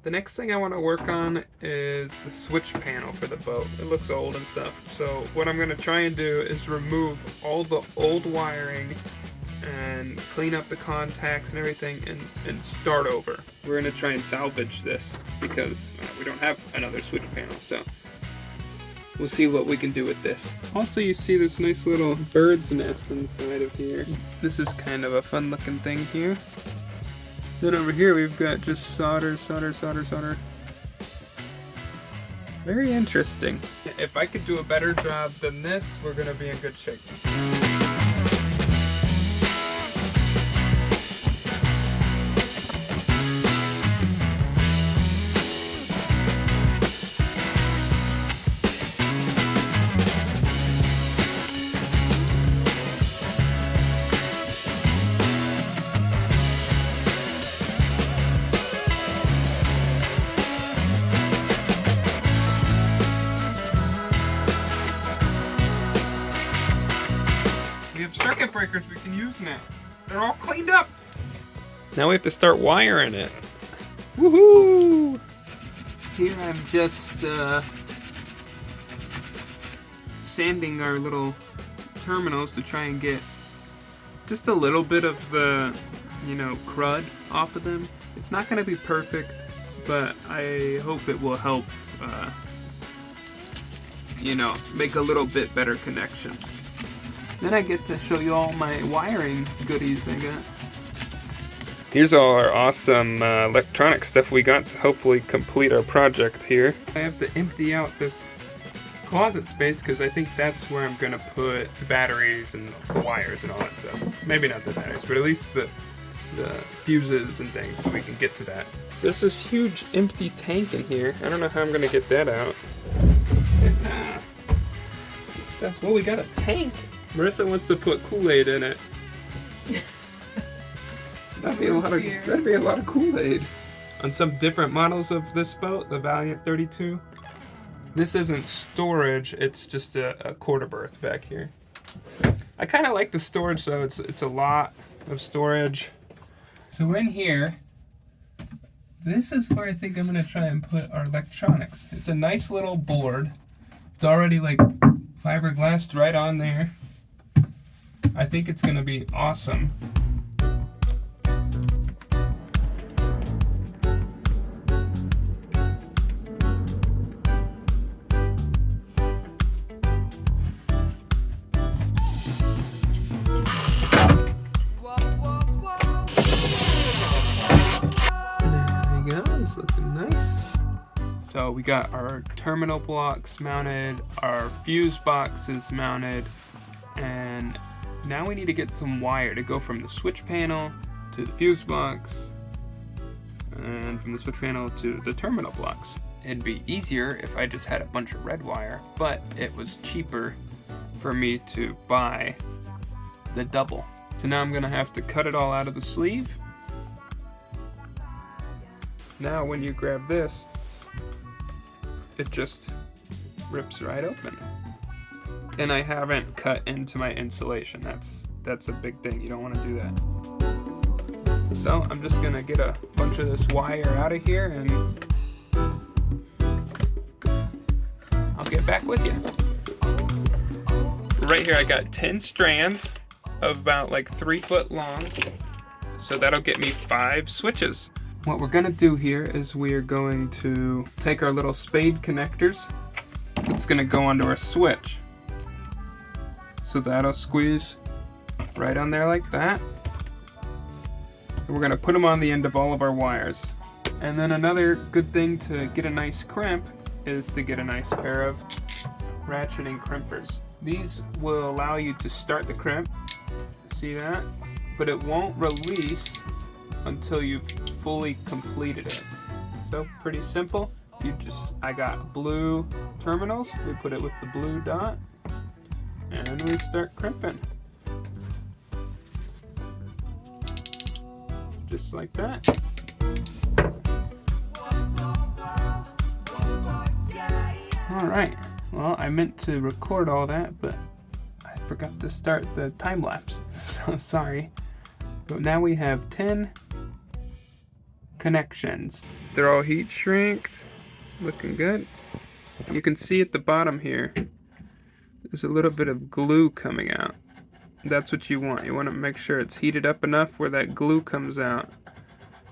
The next thing I want to work on is the switch panel for the boat. It looks old and stuff. So what I'm going to try and do is remove all the old wiring and clean up the contacts and everything and start over. We're going to try and salvage this because we don't have another switch panel. So we'll see what we can do with this. Also, you see this nice little bird's nest inside of here. This is kind of a fun looking thing here. Then over here we've got just solder. Very interesting. If I could do a better job than this, we're gonna be in good shape. We have circuit breakers we can use now. They're all cleaned up. Now we have to start wiring it. Woohoo! Here I'm just sanding our little terminals to try and get just a little bit of the, crud off of them. It's not going to be perfect, but I hope it will help, make a little bit better connection. Then I get to show you all my wiring goodies I got. Here's all our awesome electronic stuff we got to hopefully complete our project here. I have to empty out this closet space because I think that's where I'm going to put the batteries and the wires and all that stuff. Maybe not the batteries, but at least the fuses and things so we can get to that. There's this huge empty tank in here. I don't know how I'm going to get that out. Well, we got a tank. Marissa wants to put Kool-Aid in it. That'd be a lot of Kool-Aid. On some different models of this boat, the Valiant 32, this isn't storage, it's just a quarter berth back here. I kind of like the storage though, it's a lot of storage. So in here, this is where I think I'm gonna try and put our electronics. It's a nice little board. It's already like fiberglassed right on there. I think it's gonna be awesome. There we go, it's looking nice. So we got our terminal blocks mounted, our fuse boxes mounted, and now we need to get some wire to go from the switch panel to the fuse box and from the switch panel to the terminal blocks. It'd be easier if I just had a bunch of red wire, but it was cheaper for me to buy the double. So now I'm gonna have to cut it all out of the sleeve. Now when you grab this, it just rips right open. And I haven't cut into my insulation. That's a big thing. You don't want to do that. So I'm just gonna get a bunch of this wire out of here and I'll get back with you. Right here I got 10 strands of about like 3 foot long. So that'll get me 5 switches. What we're gonna do here is we're going to take our little spade connectors. It's gonna go onto our switch. So that'll squeeze right on there like that. And we're gonna put them on the end of all of our wires. And then another good thing to get a nice crimp is to get a nice pair of ratcheting crimpers. These will allow you to start the crimp, see that? But it won't release until you've fully completed it. So pretty simple. I got blue terminals, we put it with the blue dot, and we start crimping. Just like that. Alright, well I meant to record all that, but I forgot to start the time lapse, so sorry. But now we have 10 connections. They're all heat shrinked, looking good. You can see at the bottom here, there's a little bit of glue coming out. That's what you want. You want to make sure it's heated up enough where that glue comes out,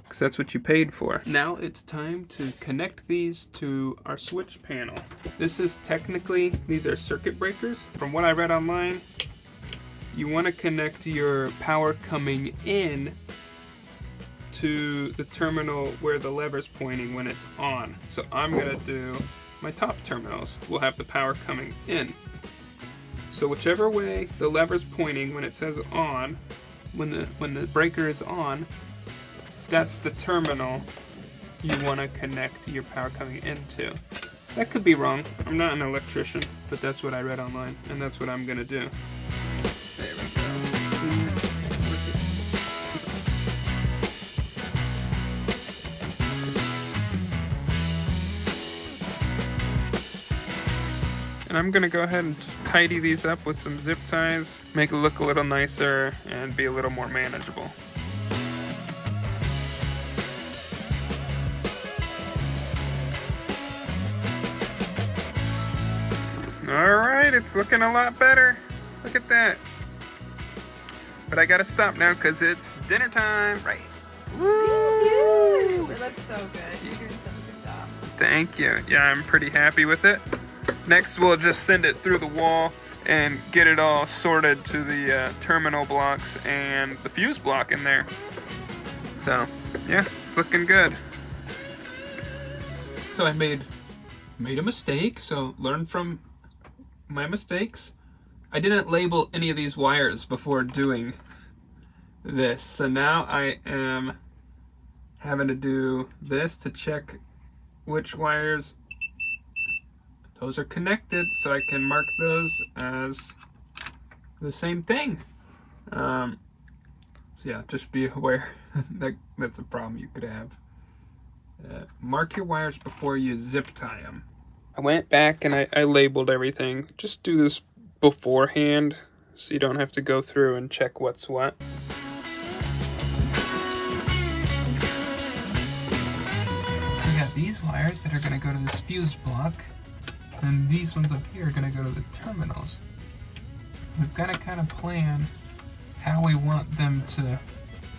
because that's what you paid for. Now it's time to connect these to our switch panel. This is technically, these are circuit breakers. From what I read online, you want to connect your power coming in to the terminal where the lever's pointing when it's on. So I'm gonna do my top terminals will have the power coming in. So whichever way the lever's pointing when it says on, when the breaker is on, that's the terminal you want to connect your power coming into. That could be wrong. I'm not an electrician, but that's what I read online, and that's what I'm gonna do. There we go. And I'm gonna go ahead and just tidy these up with some zip ties, make it look a little nicer and be a little more manageable. Alright, it's looking a lot better. Look at that. But I gotta stop now because it's dinner time, right? Woo! That's so good. You're doing such a good job. Thank you. Yeah, I'm pretty happy with it. Next, we'll just send it through the wall and get it all sorted to the terminal blocks and the fuse block in there. So, yeah, it's looking good. So I made a mistake, so learn from my mistakes. I didn't label any of these wires before doing this, so now I am having to do this to check which wires those are connected, so I can mark those as the same thing. So yeah, just be aware that that's a problem you could have. Mark your wires before you zip tie them. I went back and I labeled everything. Just do this beforehand so you don't have to go through and check what's what. We got these wires that are going to go to this fuse block, and these ones up here are going to go to the terminals. We've got to kind of plan how we want them to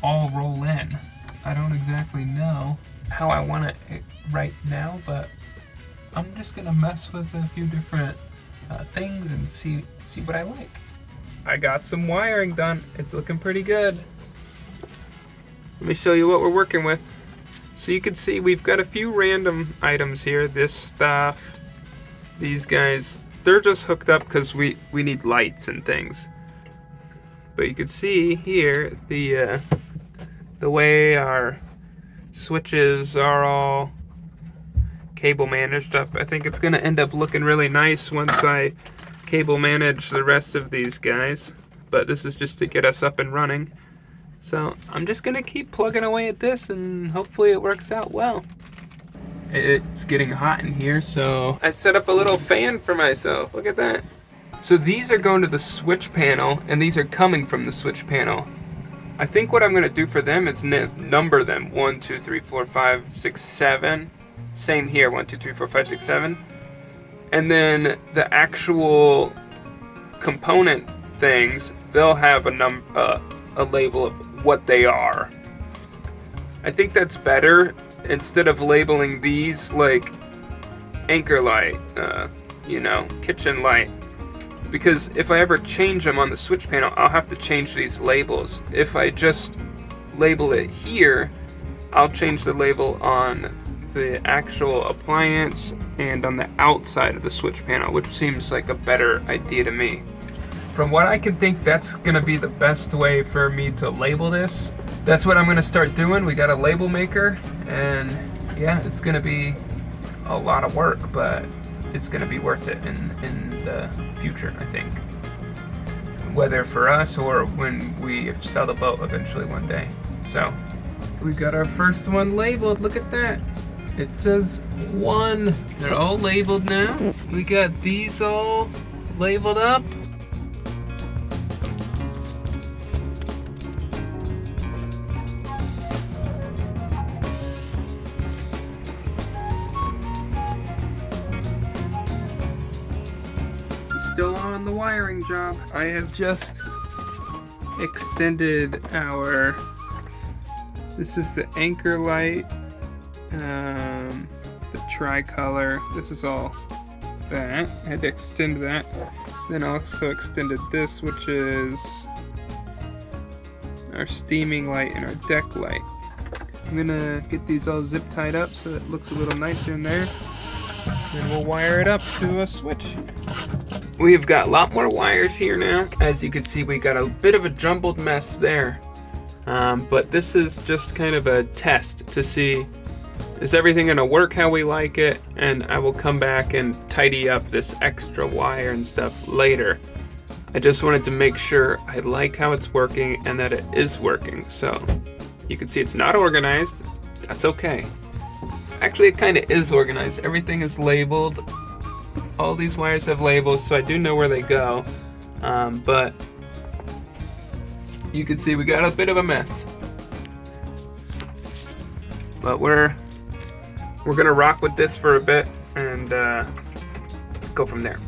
all roll in. I don't exactly know how I want it right now, but I'm just gonna mess with a few different things and see what I like. I got some wiring done. It's looking pretty good. Let me show you what we're working with. So you can see we've got a few random items here. This stuff, these guys, they're just hooked up because we need lights and things. But you can see here the way our switches are all cable managed up. I think it's gonna end up looking really nice once I cable manage the rest of these guys, but this is just to get us up and running. So I'm just gonna keep plugging away at this and hopefully it works out well. It's getting hot in here, so I set up a little fan for myself. Look at that. So these are going to the switch panel and these are coming from the switch panel. I think what I'm gonna do for them is number them 1, 2, 3, 4, 5, 6, 7. Same here, 1, 2, 3, 4, 5, 6, 7. And then the actual component things, they'll have a label of what they are. I think that's better instead of labeling these like anchor light, kitchen light. Because if I ever change them on the switch panel, I'll have to change these labels. If I just label it here, I'll change the label on the actual appliance and on the outside of the switch panel, which seems like a better idea to me. From what I can think, that's gonna be the best way for me to label this. That's what I'm gonna start doing. We got a label maker, and yeah, it's gonna be a lot of work, but it's gonna be worth it in the future, I think. Whether for us or when we sell the boat eventually one day. So, we got our first one labeled. Look at that. It says 1. They're all labeled now. We got these all labeled up. still on the wiring job. I have just extended our, this is the anchor light, the tricolor, this is all that. I had to extend that. Then I also extended this, which is our steaming light and our deck light. I'm gonna get these all zip tied up so it looks a little nicer in there. Then we'll wire it up to a switch. We've got a lot more wires here now. As you can see, we got a bit of a jumbled mess there. But this is just kind of a test to see, is everything gonna work how we like it? And I will come back and tidy up this extra wire and stuff later. I just wanted to make sure I like how it's working and that it is working. So you can see it's not organized. That's okay. Actually, it kind of is organized. Everything is labeled. All these wires have labels, so I do know where they go. But you can see we got a bit of a mess. But we're gonna rock with this for a bit and go from there.